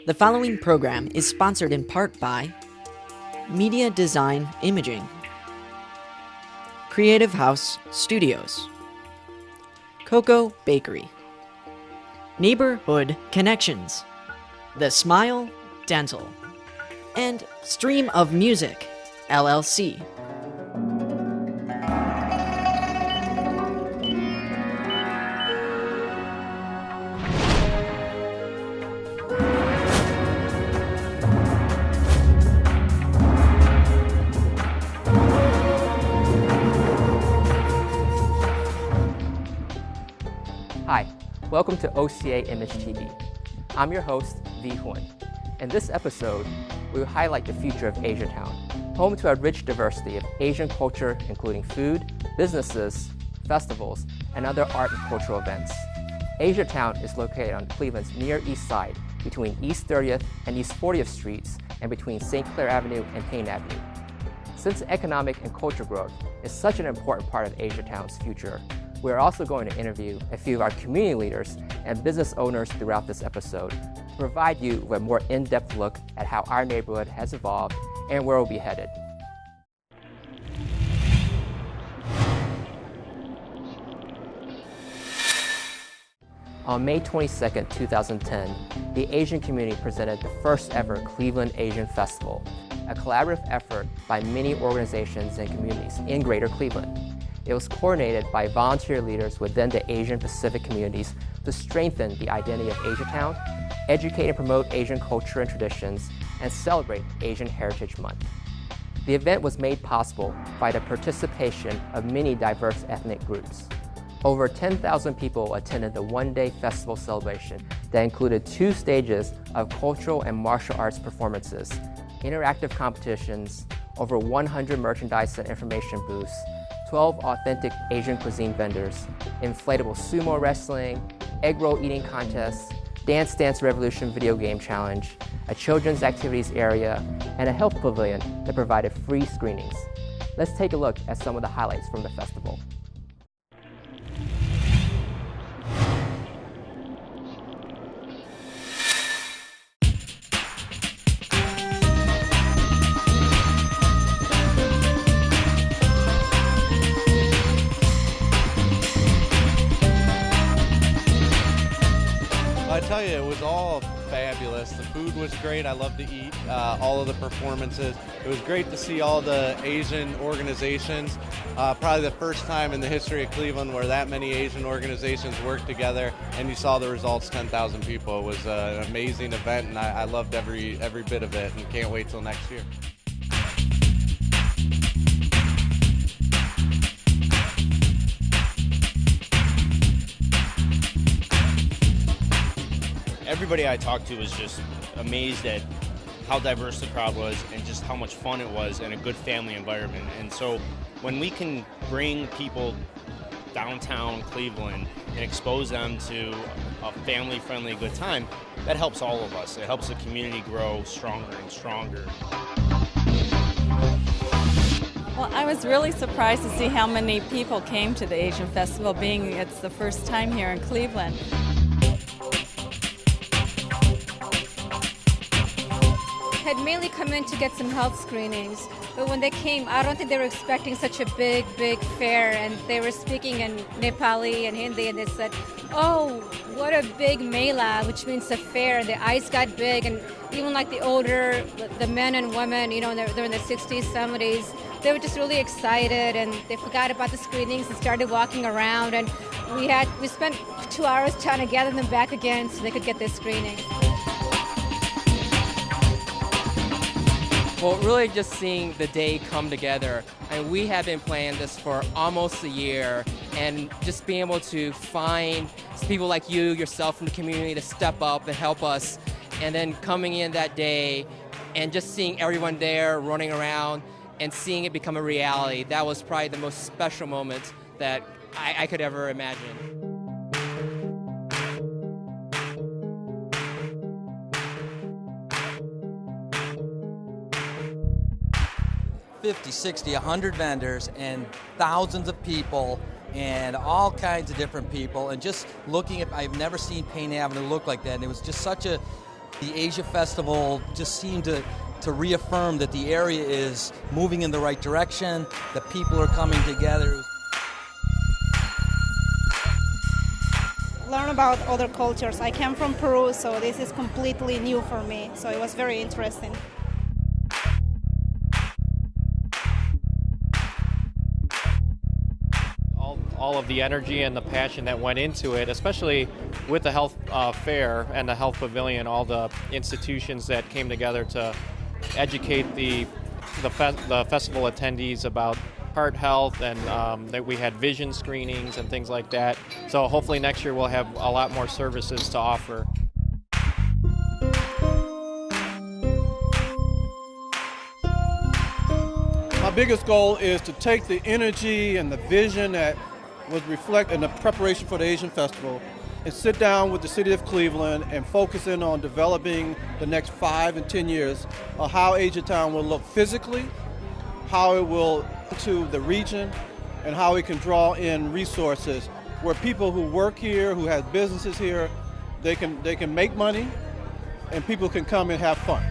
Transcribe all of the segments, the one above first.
The following program is sponsored in part by Media Design Imaging, Creative House Studios, Coco Bakery, Neighborhood Connections, The Smile Dental, and Stream of Music, LLC. Hi, welcome to OCA Image TV. I'm your host, V. Huan. In this episode, we will highlight the future of AsiaTown, home to a rich diversity of Asian culture, including food, businesses, festivals, and other art and cultural events. AsiaTown is located on Cleveland's Near East Side, between East 30th and East 40th Streets, and between St. Clair Avenue and Payne Avenue. Since economic and cultural growth is such an important part of AsiaTown's future, we're also going to interview a few of our community leaders and business owners throughout this episode to provide you with a more in-depth look at how our neighborhood has evolved and where we'll be headed. On May 22, 2010, the Asian community presented the first ever Cleveland Asian Festival, a collaborative effort by many organizations and communities in Greater Cleveland. It was coordinated by volunteer leaders within the Asian Pacific communities to strengthen the identity of AsiaTown, educate and promote Asian culture and traditions, and celebrate Asian Heritage Month. The event was made possible by the participation of many diverse ethnic groups. Over 10,000 people attended the one-day festival celebration that included 2 stages of cultural and martial arts performances, interactive competitions, over 100 merchandise and information booths, 12 authentic Asian cuisine vendors, inflatable sumo wrestling, egg roll eating contests, Dance Dance Revolution video game challenge, a children's activities area, and a health pavilion that provided free screenings. Let's take a look at some of the highlights from the festival. I tell you, it was all fabulous. The food was great. I love to eat all of the performances. It was great to see all the Asian organizations. Probably the first time in the history of Cleveland where that many Asian organizations worked together, and you saw the results, 10,000 people. It was an amazing event, and I loved every bit of it, and can't wait till next year. Everybody I talked to was just amazed at how diverse the crowd was and just how much fun it was and a good family environment. And so when we can bring people downtown Cleveland and expose them to a family-friendly good time, that helps all of us. It helps the community grow stronger and stronger. Well, I was really surprised to see how many people came to the Asian Festival, being it's the first time here in Cleveland. Had mainly come in to get some health screenings, but when they came, I don't think they were expecting such a big fair, and they were speaking in Nepali and Hindi, and they said, "Oh, what a big mela," which means a fair. The eyes got big, and even like the older, the men and women, you know, they're in their 60s, 70s, they were just really excited, and they forgot about the screenings and started walking around, and we spent 2 hours trying to gather them back again so they could get their screening. Well, really just seeing the day come together, and we have been planning this for almost a year, and just being able to find people like you, yourself from the community to step up and help us, and then coming in that day and just seeing everyone there running around and seeing it become a reality, that was probably the most special moment that I could ever imagine. 50, 60, 100 vendors and thousands of people and all kinds of different people, and just looking at, I've never seen Payne Avenue look like that, and it was just such a The Asia Festival just seemed to reaffirm that the area is moving in the right direction, that people are coming together. Learn about other cultures. I came from Peru, so this is completely new for me, so it was very interesting. All of the energy and the passion that went into it, especially with the health fair and the health pavilion, all the institutions that came together to educate the festival attendees about heart health, and that we had vision screenings and things like that. So hopefully next year we'll have a lot more services to offer. My biggest goal is to take the energy and the vision that was reflected in the preparation for the Asian Festival and sit down with the city of Cleveland and focus in on developing the next 5 and 10 years of how AsiaTown will look physically, how it will to the region, and how it can draw in resources where people who work here, who have businesses here, they can make money and people can come and have fun.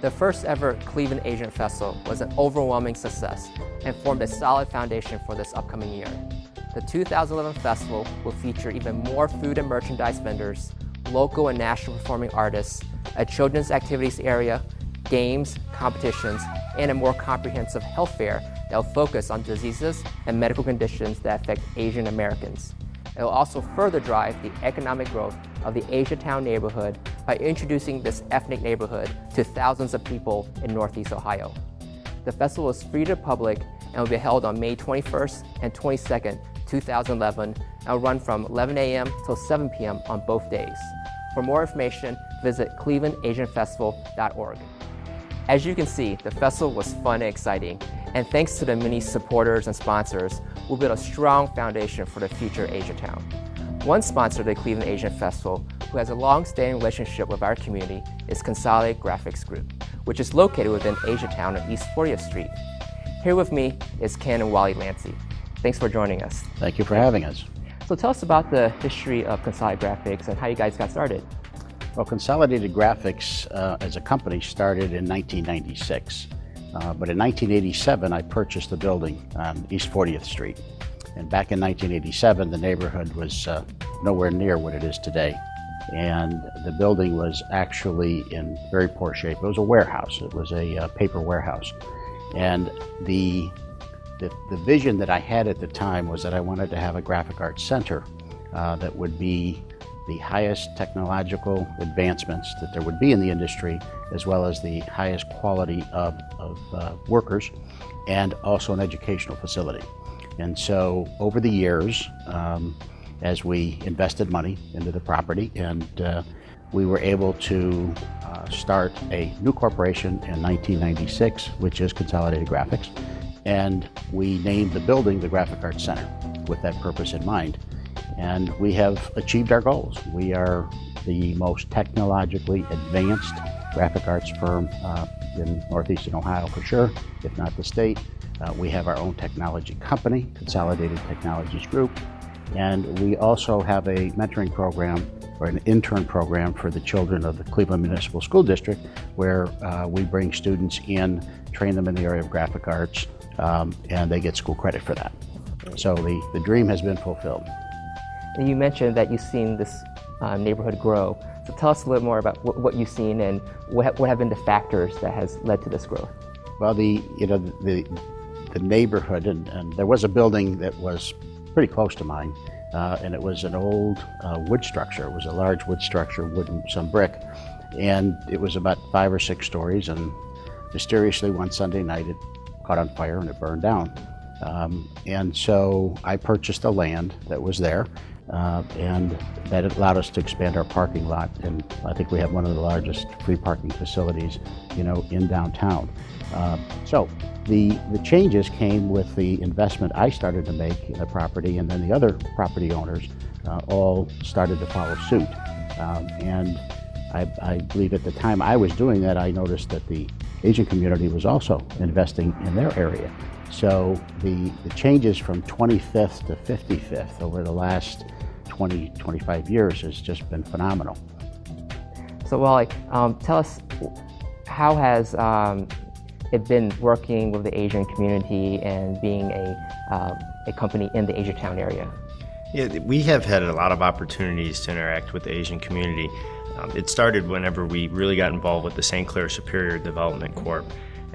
The first ever Cleveland Asian Festival was an overwhelming success and formed a solid foundation for this upcoming year. The 2011 festival will feature even more food and merchandise vendors, local and national performing artists, a children's activities area, games, competitions, and a more comprehensive health fair that will focus on diseases and medical conditions that affect Asian Americans. It will also further drive the economic growth of the AsiaTown neighborhood by introducing this ethnic neighborhood to thousands of people in Northeast Ohio. The festival is free to the public and will be held on May 21st and 22nd, 2011, and will run from 11 a.m. till 7 p.m. on both days. For more information, visit clevelandasianfestival.org. As you can see, the festival was fun and exciting, and thanks to the many supporters and sponsors, we built a strong foundation for the future AsiaTown. One sponsor of the Cleveland Asian Festival, who has a long-standing relationship with our community, is Consolidated Graphics Group, which is located within AsiaTown on East 40th Street. Here with me is Ken and Wally Lancey. Thanks for joining us. Thank you for having us. So tell us about the history of Consolidated Graphics and how you guys got started. Well, Consolidated Graphics as a company started in 1996. But in 1987, I purchased the building on East 40th Street. And back in 1987, the neighborhood was nowhere near what it is today. And the building was actually in very poor shape. It was a warehouse. It was a paper warehouse. And the vision that I had at the time was that I wanted to have a graphic arts center that would be the highest technological advancements that there would be in the industry, as well as the highest quality of workers, and also an educational facility. And so over the years, as we invested money into the property, and we were able to start a new corporation in 1996, which is Consolidated Graphics, and we named the building the Graphic Arts Center with that purpose in mind. And we have achieved our goals. We are the most technologically advanced graphic arts firm in Northeastern Ohio for sure, if not the state. We have our own technology company, Consolidated Technologies Group, and we also have a mentoring program or an intern program for the children of the Cleveland Municipal School District, where we bring students in, train them in the area of graphic arts, and they get school credit for that. So the dream has been fulfilled. And you mentioned that you've seen this neighborhood grow. So tell us a little more about what you've seen and what have been the factors that has led to this growth. Well, the neighborhood, and there was a building that was pretty close to mine, and it was an old wood structure. It was a large wood structure, some brick, and it was about 5 or 6 stories, and mysteriously one Sunday night it caught on fire and it burned down. And so I purchased the land that was there, and that allowed us to expand our parking lot. And I think we have one of the largest free parking facilities, in downtown. So the changes came with the investment I started to make in the property, and then the other property owners all started to follow suit. And I believe at the time I was doing that, I noticed that the Asian community was also investing in their area. So the changes from 25th to 55th over the last 20, 25 years has just been phenomenal. So Wally, tell us, how has it been working with the Asian community and being a company in the AsiaTown area? Yeah, we have had a lot of opportunities to interact with the Asian community. It started whenever we really got involved with the St. Clair Superior Development Corp.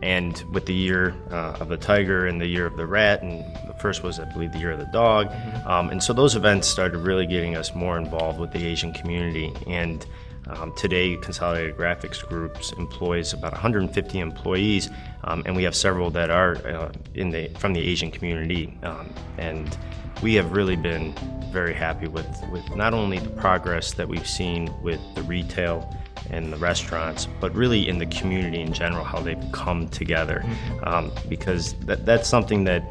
And with the year of the tiger and the year of the rat, and the first was, I believe, the year of the dog. And so those events started really getting us more involved with the Asian community. And today, Consolidated Graphics Groups employs about 150 employees, and we have several that are from the Asian community. And we have really been very happy with not only the progress that we've seen with the retail and the restaurants, but really in the community in general, how they've come together. Because that's something that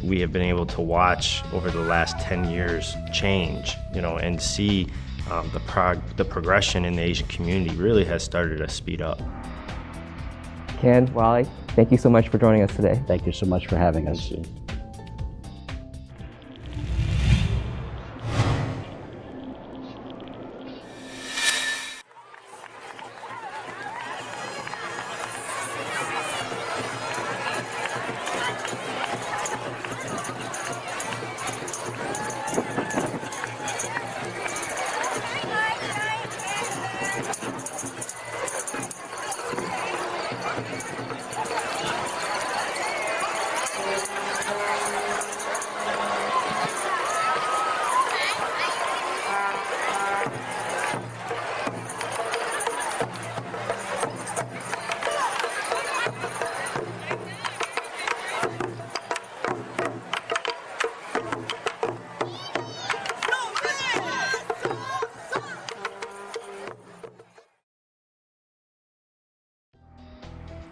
we have been able to watch over the last 10 years change, and see the progression in the Asian community really has started to speed up. Ken, Wally, thank you so much for joining us today. Thank you so much for having us.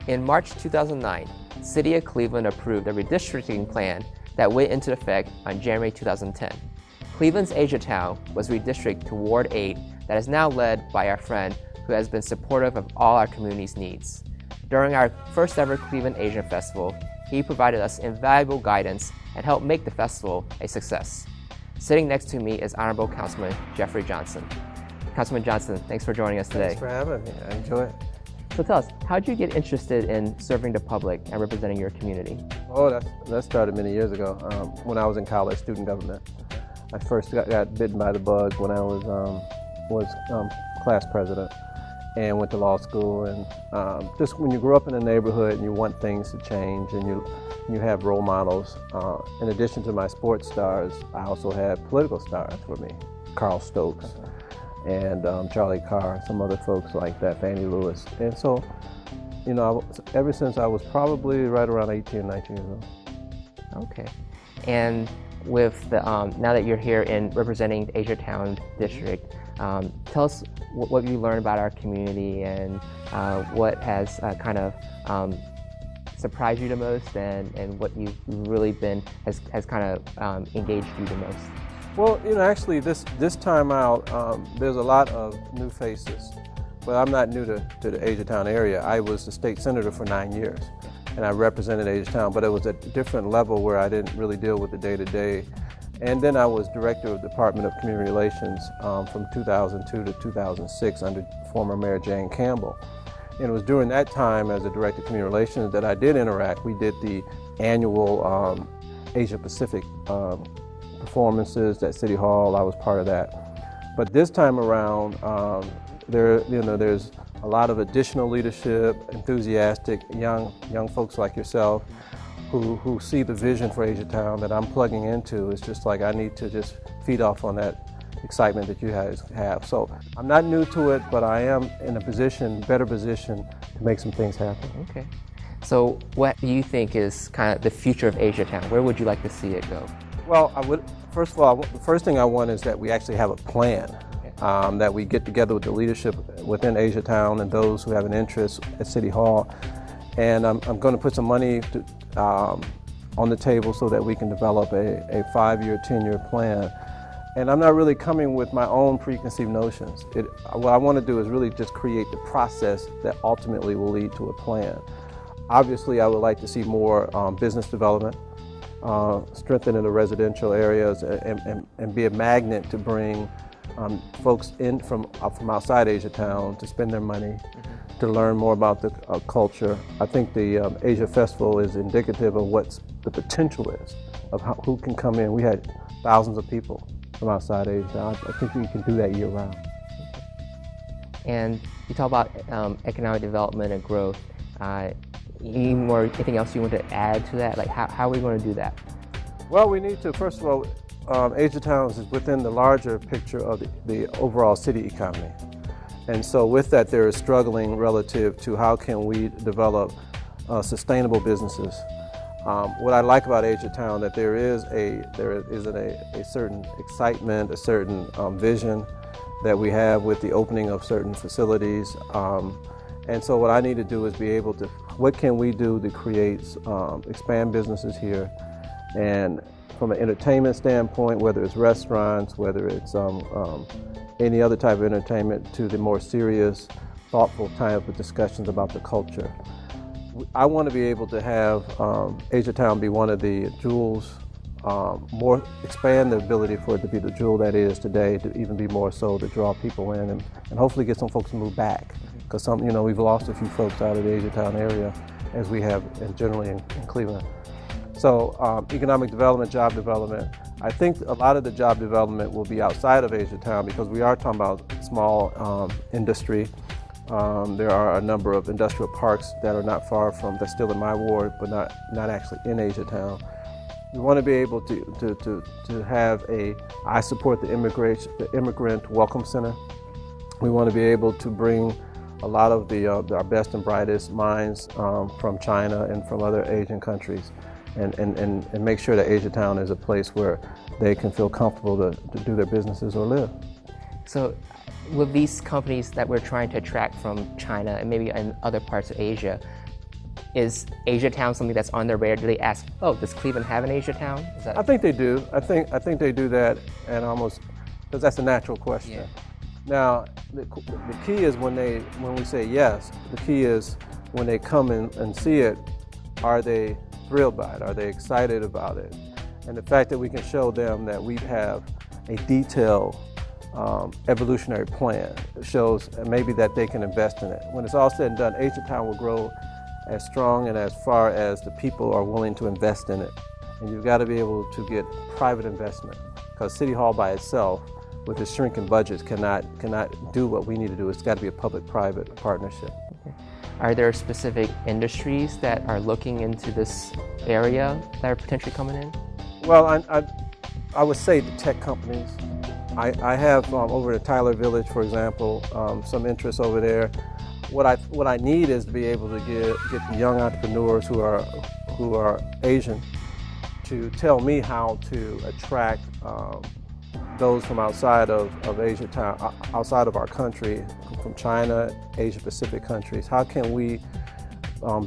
In March 2009, City of Cleveland approved a redistricting plan that went into effect on January 2010. Cleveland's AsiaTown was redistricted to Ward 8 that is now led by our friend who has been supportive of all our community's needs. During our first ever Cleveland Asian Festival, he provided us invaluable guidance and helped make the festival a success. Sitting next to me is Honorable Councilman Jeffrey Johnson. Councilman Johnson, thanks for joining us today. Thanks for having me. I enjoy it. So tell us, how did you get interested in serving the public and representing your community? Oh, that started many years ago when I was in college, student government. I first got bitten by the bug when I was class president and went to law school. And just when you grow up in a neighborhood and you want things to change and you have role models, in addition to my sports stars, I also had political stars for me. Carl Stokes. And Charlie Carr, some other folks like that, Fannie Lewis. And so, ever since I was probably right around 18, 19 years old. Okay. And with the, now that you're here in representing the AsiaTown district, tell us what you learned about our community and what has kind of surprised you the most and what you've really been, has kind of engaged you the most. Well, actually, this time out, there's a lot of new faces. But I'm not new to the AsiaTown area. I was the state senator for 9 years, and I represented AsiaTown, but it was at a different level where I didn't really deal with the day-to-day. And then I was director of the Department of Community Relations from 2002 to 2006 under former Mayor Jane Campbell. And it was during that time as a director of community relations that I did interact. We did the annual Asia Pacific performances at City Hall. I was part of that. But this time around, there's a lot of additional leadership, enthusiastic young folks like yourself who see the vision for AsiaTown that I'm plugging into. It's just like I need to just feed off on that excitement that you guys have. So I'm not new to it, but I am in a better position to make some things happen. Okay. So what do you think is kind of the future of AsiaTown? Where would you like to see it go? Well, first of all, the first thing I want is that we actually have a plan, that we get together with the leadership within AsiaTown and those who have an interest at City Hall. And I'm going to put some money on the table so that we can develop a 5-year, 10-year plan. And I'm not really coming with my own preconceived notions. What I want to do is really just create the process that ultimately will lead to a plan. Obviously, I would like to see more business development, strengthen in the residential areas, and be a magnet to bring folks in from outside AsiaTown to spend their money, to learn more about the culture. I think the Asia Festival is indicative of what the potential is, of who can come in. We had thousands of people from outside Asia. I think we can do that year round. And you talk about economic development and growth. Anything else you want to add to that? Like how are we going to do that? Well, we need to, first of all, AsiaTown is within the larger picture of the overall city economy. And so with that, there is struggling relative to how can we develop sustainable businesses. What I like about AsiaTown that there is a certain excitement, a certain vision that we have with the opening of certain facilities. And so what I need to do is be able to, what can we do to create, expand businesses here? And from an entertainment standpoint, whether it's restaurants, whether it's any other type of entertainment, to the more serious, thoughtful type of discussions about the culture. I want to be able to have AsiaTown be one of the jewels, expand the ability for it to be the jewel that it is today, to even be more so to draw people in and hopefully get some folks to move back. Because we've lost a few folks out of the AsiaTown area, as we have generally in Cleveland. So economic development, job development. I think a lot of the job development will be outside of AsiaTown because we are talking about small industry. There are a number of industrial parks that are not far from, that's still in my ward, but not actually in AsiaTown. We want to be able to have I support the immigrant welcome center. We want to be able to bring a lot of our best and brightest minds from China and from other Asian countries, and make sure that AsiaTown is a place where they can feel comfortable to do their businesses or live. So with these companies that we're trying to attract from China and maybe in other parts of Asia, is AsiaTown something that's on their radar? Do they ask, oh, does Cleveland have an AsiaTown? I think they do. I think they do that, and almost, because that's a natural question. Yeah. Now, the key is when we say yes, the key is when they come in and see it, are they thrilled by it? Are they excited about it? And the fact that we can show them that we have a detailed evolutionary plan shows maybe that they can invest in it. When it's all said and done, AsiaTown will grow as strong and as far as the people are willing to invest in it. And you've got to be able to get private investment, because City Hall by itself, with its shrinking budgets, cannot do what we need to do. It's got to be a public-private partnership. Okay. Are there specific industries that are looking into this area that are potentially coming in? Well, I would say the tech companies. I have over at Tyler Village, for example, some interest over there. What I need is to be able to get the young entrepreneurs who are Asian to tell me how to attract those from outside of AsiaTown, outside of our country, from China, Asia Pacific countries. How can we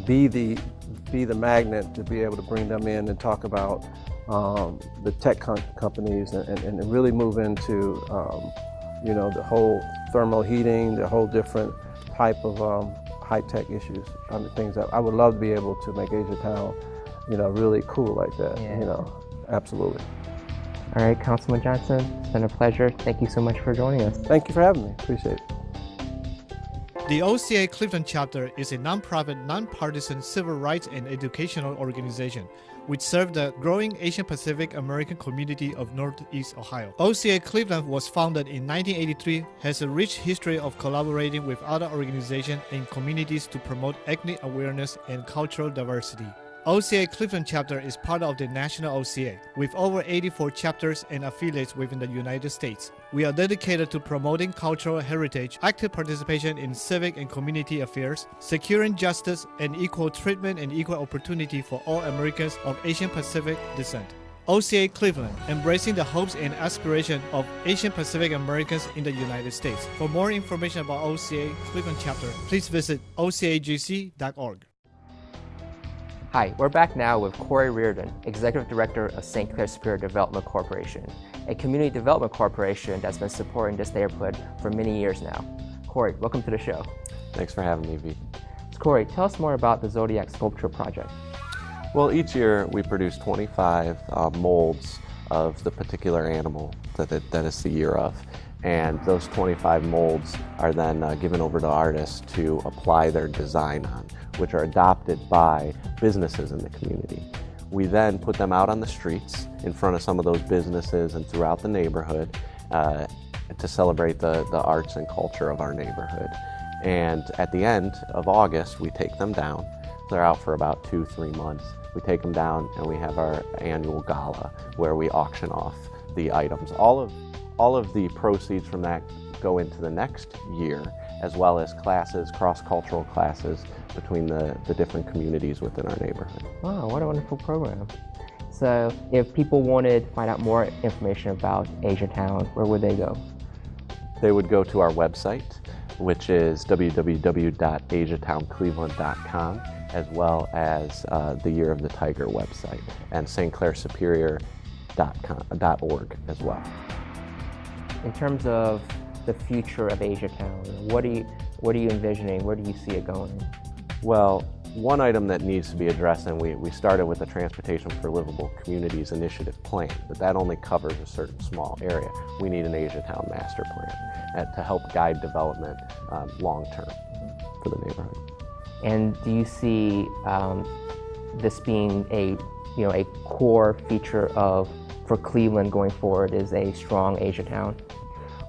be the magnet to be able to bring them in and talk about the tech companies and really move into the whole thermal heating, the whole different type of high-tech issues, things that I would love to be able to make AsiaTown, really cool like that. Yeah. Absolutely. All right, Councilman Johnson, it's been a pleasure. Thank you so much for joining us. Thank you for having me. Appreciate it. The OCA Cleveland chapter is a nonprofit, nonpartisan civil rights and educational organization which serves the growing Asian Pacific American community of Northeast Ohio. OCA Cleveland was founded in 1983, has a rich history of collaborating with other organizations and communities to promote ethnic awareness and cultural diversity. OCA Cleveland chapter is part of the national OCA, with over 84 chapters and affiliates within the United States. We are dedicated to promoting cultural heritage, active participation in civic and community affairs, securing justice and equal treatment and equal opportunity for all Americans of Asian Pacific descent. OCA Cleveland, embracing the hopes and aspirations of Asian Pacific Americans in the United States. For more information about OCA Cleveland chapter, please visit ocagc.org. Hi, we're back now with Corey Reardon, Executive Director of St. Clair Superior Development Corporation, a community development corporation that's been supporting this neighborhood for many years now. Corey, welcome to the show. Thanks for having me, V. So Corey, tell us more about the Zodiac Sculpture Project. Well, each year we produce 25 molds of the particular animal that is the year of. And those 25 molds are then given over to artists to apply their design on, which are adopted by businesses in the community. We then put them out on the streets in front of some of those businesses and throughout the neighborhood to celebrate the arts and culture of our neighborhood. And at the end of August, we take them down. They're out for about 2-3 months. We take them down and we have our annual gala where we auction off the items. All of the proceeds from that go into the next year, as well as classes, cross-cultural classes between the different communities within our neighborhood. Wow, what a wonderful program. So if people wanted to find out more information about AsiaTown, where would they go? They would go to our website, which is www.asiatowncleveland.com, as well as the Year of the Tiger website, and stclairsuperior.org as well. In terms of the future of AsiaTown, what are you envisioning? Where do you see it going? Well, one item that needs to be addressed, and we started with the Transportation for Livable Communities Initiative Plan, but that only covers a certain small area. We need an AsiaTown master plan to help guide development long-term for the neighborhood. And do you see this being a core feature for Cleveland going forward, is a strong AsiaTown?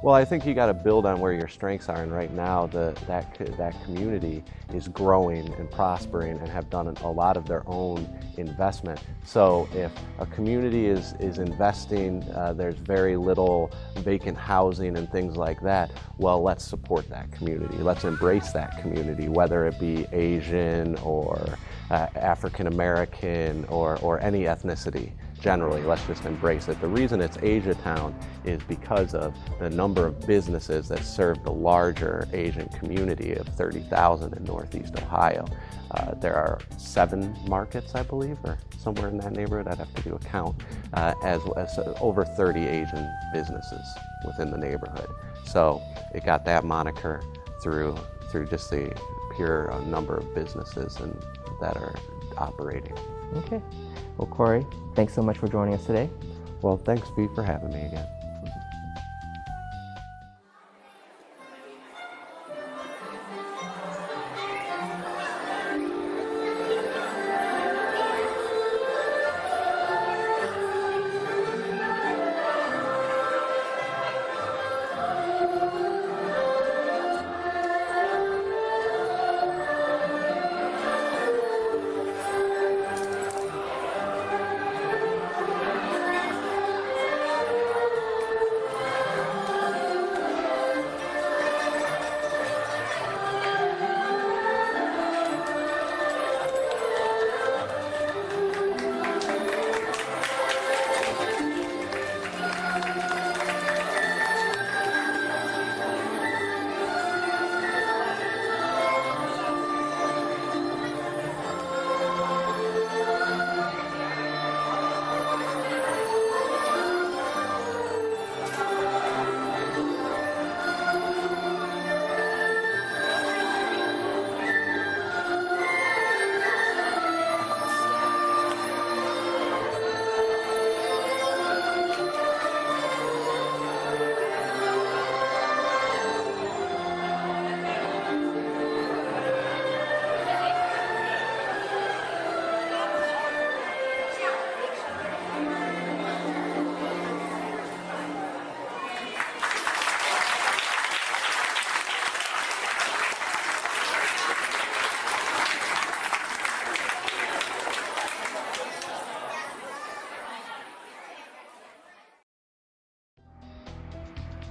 Well, I think you got to build on where your strengths are, and right now that community is growing and prospering and have done a lot of their own investment. So if a community is investing, there's very little vacant housing and things like that, well, let's support that community. Let's embrace that community, whether it be Asian or African American or any ethnicity. Generally, let's just embrace it. The reason it's AsiaTown is because of the number of businesses that serve the larger Asian community of 30,000 in Northeast Ohio. There are 7 markets, I believe, or somewhere in that neighborhood. I'd have to do a count, as over 30 Asian businesses within the neighborhood. So it got that moniker through just the pure number of businesses that are operating. Okay. Well, Corey, thanks so much for joining us today. Well, thanks, V, for having me again.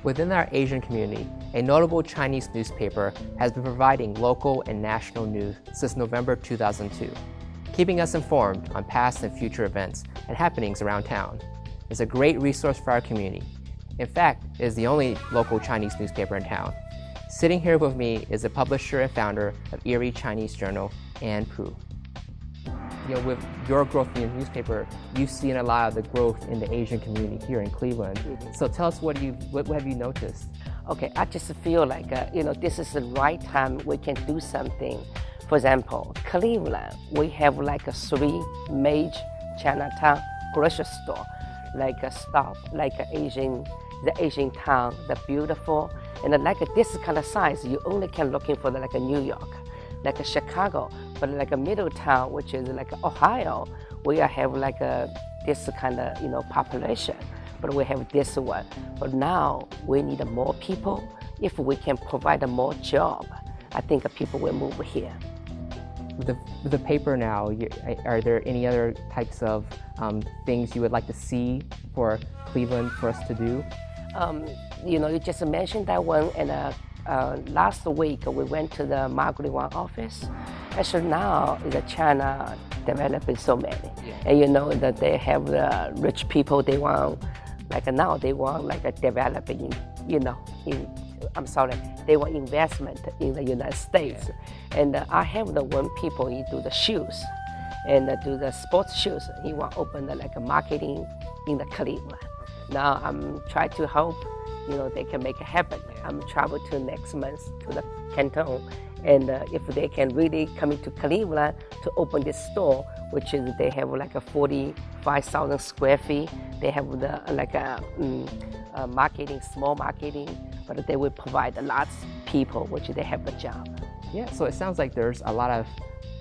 Within our Asian community, a notable Chinese newspaper has been providing local and national news since November 2002, keeping us informed on past and future events and happenings around town. It's a great resource for our community. In fact, it is the only local Chinese newspaper in town. Sitting here with me is the publisher and founder of Erie Chinese Journal, Ann Pu. With your growth in your newspaper, you've seen a lot of the growth in the Asian community here in Cleveland. So tell us what have you noticed? Okay, I just feel like this is the right time we can do something. For example, Cleveland, we have like 3 major Chinatown grocery store, like a stop, like the Asian town, the beautiful, and like this kind of size, you only can looking for like a New York, like a Chicago, but like a middle town, which is like Ohio, we have like this kind of population, but we have this one. But now we need more people. If we can provide more job, I think people will move here. With the paper now, are there any other types of things you would like to see for Cleveland for us to do? You just mentioned that one, and last week we went to the Margaret Wang office. Actually now the China developing so many, and that they have the rich people. They want now they want developing. They want investment in the United States, and I have the one people he do the shoes, and do the sports shoes. He want open the marketing in the Cleveland. Now I'm trying to hope they can make it happen. I'm travel to next month to the Canton, and if they can really come into Cleveland to open this store, which is they have a 45,000 square feet. They have the marketing, small marketing, but they will provide a lot of people, which they have a job. Yeah, so it sounds like there's a lot of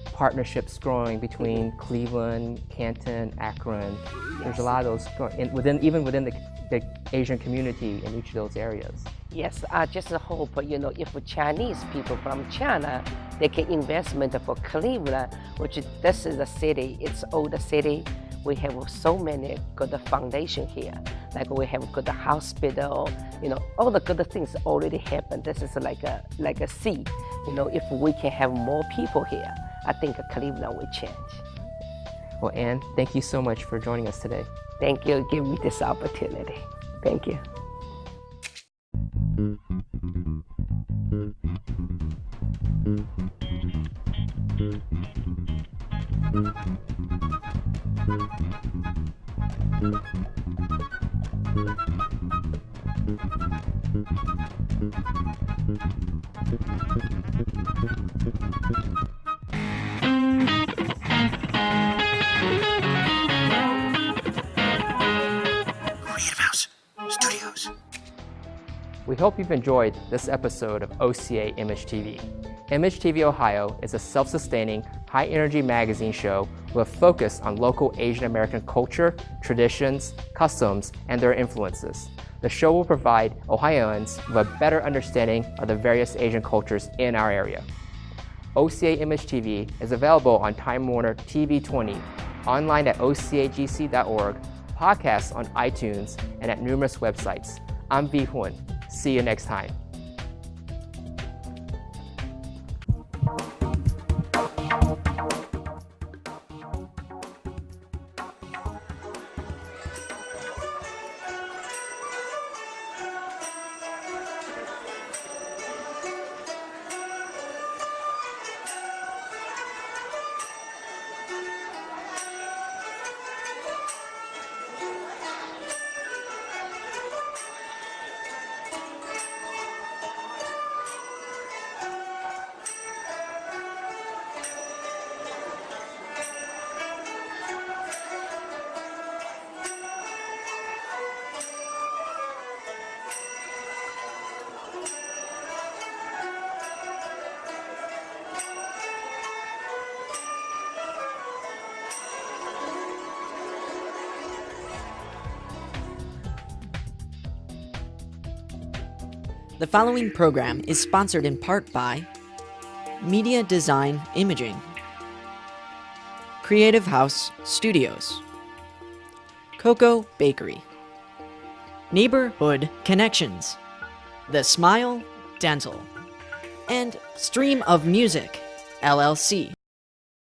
partnerships growing between Cleveland, Canton, Akron. There's a lot of those growing within the Asian community in each of those areas. Yes, I just hope if Chinese people from China, they can investment for Cleveland, which this is a city, it's older city. We have so many good foundation here. Like we have good hospital, all the good things already happened. This is like a seed. If we can have more people here, I think Cleveland will change. Well, Ann, thank you so much for joining us today. Thank you for giving me this opportunity. Thank you. We hope you've enjoyed this episode of OCA Image TV. Image TV Ohio is a self-sustaining, high-energy magazine show with a focus on local Asian American culture, traditions, customs, and their influences. The show will provide Ohioans with a better understanding of the various Asian cultures in our area. OCA Image TV is available on Time Warner TV 20, online at ocagc.org, podcasts on iTunes, and at numerous websites. I'm Vi Hun. See you next time. The following program is sponsored in part by Media Design Imaging, Creative House Studios, Cocoa Bakery, Neighborhood Connections, The Smile Dental, and Stream of Music, LLC.